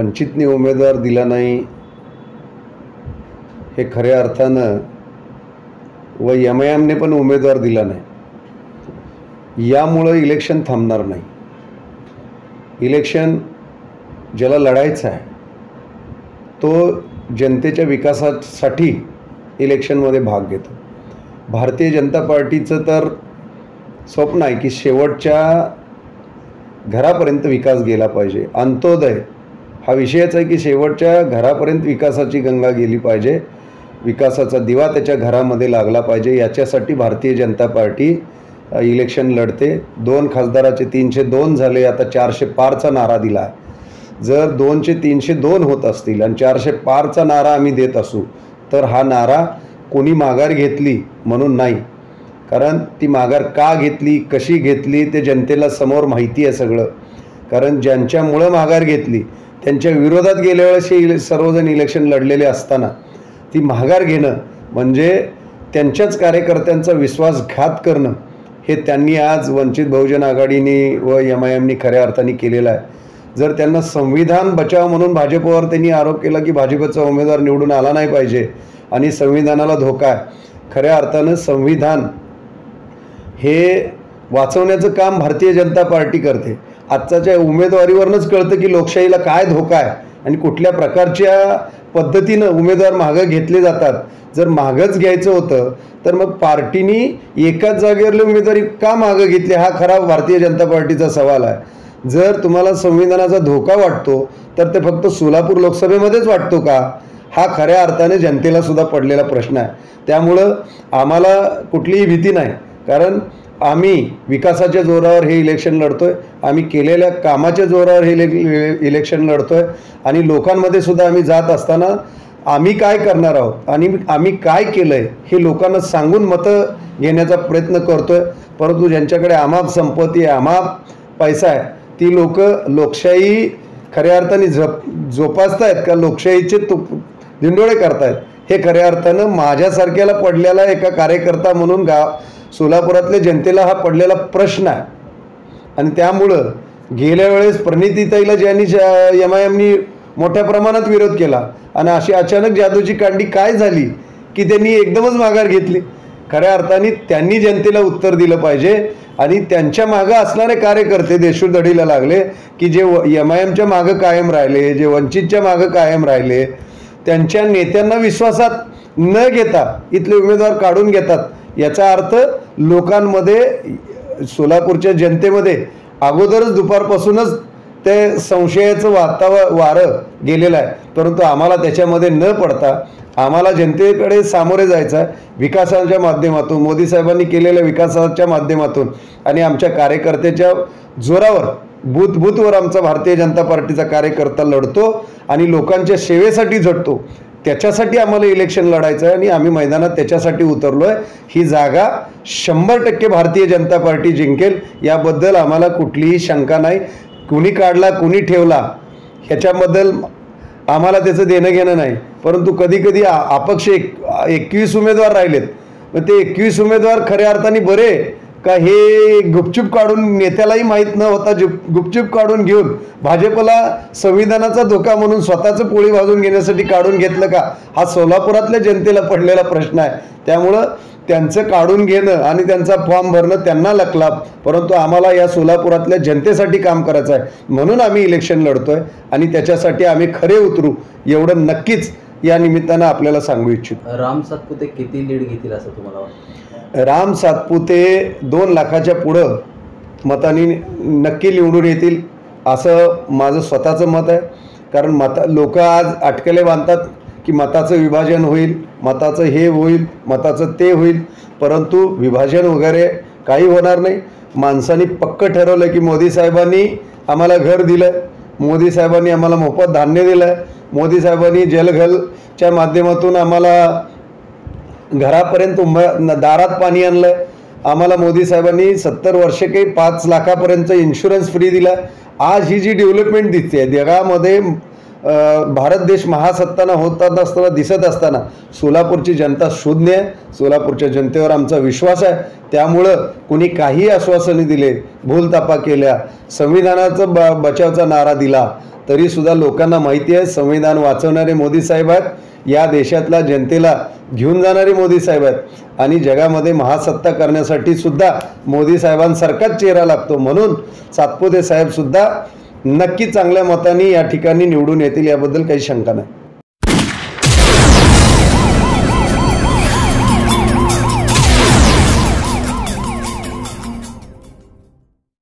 वंचितने उमेदवार दिला नाही हे खऱ्या अर्थानं व MIMने पण उमेदवार दिला नाही, यामुळं इलेक्शन थांबणार नाही. इलेक्शन ज्याला लढायचं आहे तो जनतेच्या विकासासाठी इलेक्शनमध्ये भाग घेतो. भारतीय जनता पार्टीचं तर स्वप्न आहे की शेवटच्या घरापर्यंत विकास गेला पाहिजे. अंत्योदय हा विषयच आहे की शेवटच्या घरापर्यंत विकासाची गंगा गेली पाहिजे, विकासाचा दिवा त्याच्या घरामध्ये लागला पाहिजे. याच्यासाठी भारतीय जनता पार्टी इलेक्शन लढते. 2 खासदाराचे 302 झाले, आता 400 पारचा नारा दिला आहे. जर 2चे 302 होत असतील आणि 400 पारचा नारा आम्ही देत असू तर हा नारा कोणी माघार घेतली म्हणून नाही, कारण ती माघार का घेतली, कशी घेतली ते जनतेला समोर माहिती आहे सगळं. कारण ज्यांच्यामुळं माघार घेतली त्यांच्या विरोधात गेल्या वेळेस सर्वजण इलेक्शन लढलेले असताना ती माघार घेणं म्हणजे त्यांच्याच कार्यकर्त्यांचा विश्वासघात करणं, हे त्यांनी आज वंचित बहुजन आघाडीने व MIMने खऱ्या अर्थाने केलेलं आहे. जर त्यांना संविधान बचाव म्हणून भाजपवर त्यांनी आरोप केला की भाजपचा उमेदवार निवडून आला नाही पाहिजे आणि संविधानाला धोका आहे, खऱ्या अर्थानं संविधान हे वाचवण्याचं काम भारतीय जनता पार्टी करते. आजच्या उमेदवारीवरूनच कळतं की लोकशाहीला काय धोका आहे आणि कुठल्या प्रकारच्या पद्धतीनं उमेदवार मागं घेतले जातात. जर मागंच घ्यायचं होतं तर मग पार्टीनी एकाच जागेवरली उमेदवारी का मागं घेतली, हा खरा भारतीय जनता पार्टीचा सवाल आहे. जर तुम्हाला संविधानाचा धोका वाटतो तर ते फक्त सोलापूर लोकसभेमध्येच वाटतो का, हा खऱ्या अर्थाने जनतेला सुद्धा पडलेला प्रश्न आहे. त्यामुळं आम्हाला कुठलीही भीती नाही, कारण आम्ही विकासाच्या जोरावर हे इलेक्शन लढतोय, आम्ही केलेल्या कामाच्या जोरावर हे इलेक्शन लढतोय आणि लोकांमध्ये सुद्धा आम्ही जात असताना आम्ही काय करणार आहोत आणि आम्ही काय केलं आहे हे लोकांना सांगून मतं घेण्याचा प्रयत्न करतोय. परंतु ज्यांच्याकडे अमाप संपत्ती आहे, अमाप पैसा आहे, ती लोकशाही खऱ्या अर्थाने जोपासतायत का लोकशाहीचे दिंडोळे करतायत, हे खऱ्या अर्थानं माझ्यासारख्याला पडलेला एका कार्यकर्ता म्हणून सोलापुरातल्या जनतेला हा पडलेला प्रश्न आहे. आणि त्यामुळं गेल्या वेळेस प्रणितीताईला ज्यांनी MIMनी मोठ्या प्रमाणात विरोध केला आणि अशी अचानक जादूची कांडी काय झाली की त्यांनी एकदमच माघार घेतली. खऱ्या अर्थाने त्यांनी जनतेला उत्तर दिलं पाहिजे आणि त्यांच्या मागं असणारे कार्यकर्ते देशोधडीला लागले की जे MIMच्या मागं कायम राहिले, जे वंचितच्या मागं कायम राहिले, त्यांच्या नेत्यांना विश्वासात न घेता इथले उमेदवार काढून घेतात. याचा अर्थ लोकांमध्ये, सोलापूरच्या जनतेमध्ये अगोदरच दुपारपासूनच ते संशयाचं वारं गेलेलं आहे. परंतु आम्हाला त्याच्यामध्ये न पडता आम्हाला जनतेकडे सामोरे जायचं आहे विकासाच्या माध्यमातून, मोदी साहेबांनी केलेल्या विकासाच्या माध्यमातून आणि आमच्या कार्यकर्त्याच्या जोरावर बूथवर आमचा भारतीय जनता पार्टीचा कार्यकर्ता लढतो आणि लोकांच्या सेवेसाठी झटतो. त्याच्यासाठी आम्हाला इलेक्शन लढायचं आहे आणि आम्ही मैदानात त्याच्यासाठी उतरलो आहे. ही जागा 100% भारतीय जनता पार्टी जिंकेल, याबद्दल आम्हाला कुठलीही शंका नाही. कुणी काढला कुणी ठेवला ह्याच्याबद्दल आम्हाला त्याचं देणं घेणं नाही. परंतु कधी कधी अपक्ष 21 उमेदवार राहिलेत, मग ते 21 उमेदवार खऱ्या अर्थाने बरे का हे गुपचूप काढून, नेत्यालाही माहीत न होता गुपचूप काढून घेऊन भाजपला संविधानाचा धोका म्हणून स्वतःचं पोळी भाजून घेण्यासाठी काढून घेतलं का, हा सोलापुरातल्या जनतेला पडलेला प्रश्न आहे. त्यामुळं त्यांचं काढून घेणं आणि त्यांचा फॉर्म भरणं त्यांना लकलाप, परंतु आम्हाला या सोलापुरातल्या जनतेसाठी काम करायचं आहे म्हणून आम्ही इलेक्शन लढतोय आणि त्याच्यासाठी आम्ही खरे उतरू एवढं नक्कीच या निमित्तानं आपल्याला सांगू इच्छितो. राम सातपुते किती लीड घेतील असं तुम्हाला वाटतं? राम सातपुते 2 लाखाच्या पुढं मतांनी नक्की निवडून येतील असं माझं स्वतःचं मत आहे. कारण लोक आज अटकले बांधतात की मताचं विभाजन होईल, मताचं हे होईल, मताचं ते होईल, परंतु विभाजन वगैरे काही होणार नाही. माणसांनी पक्क ठरवलं की मोदी साहेबांनी आम्हाला घर दिलं, मोदी साहेबांनी आम्हाला मोफत धान्य दिलं, मोदी साहेबांनी जलघरच्या माध्यमातून आम्हाला घरापर्यंत दारात पाणी आणलं, आम्हाला मोदी साहेबांनी 70 वर्षे काही 5 लाखापर्यंत इन्शुरन्स फ्री दिला. आज ही जी डेव्हलपमेंट दिसते जगामध्ये भारत देश महासत्ताना होत असताना दिसत असताना सोलापूरची जनता शून्य आहे. सोलापूरच्या जनतेवर आमचा विश्वास आहे. त्यामुळं कुणी काही आश्वासने दिले, भूलथापा केल्या, संविधानाचं बचावचा नारा दिला, तरीसुद्धा लोकांना माहिती आहे संविधान वाचवणारे मोदी साहेब आहेत, या देशातल्या जनतेला घेऊन जाणारे मोदी साहेब आहेत आणि जगामध्ये महासत्ता करण्यासाठी सुद्धा मोदी साहेबांसारखाच चेहरा लागतो. म्हणून सातपुते साहेबसुद्धा नक्की चांगल्या मताने या ठिकाणी निवडून येतील, याबद्दल काही शंका नाही.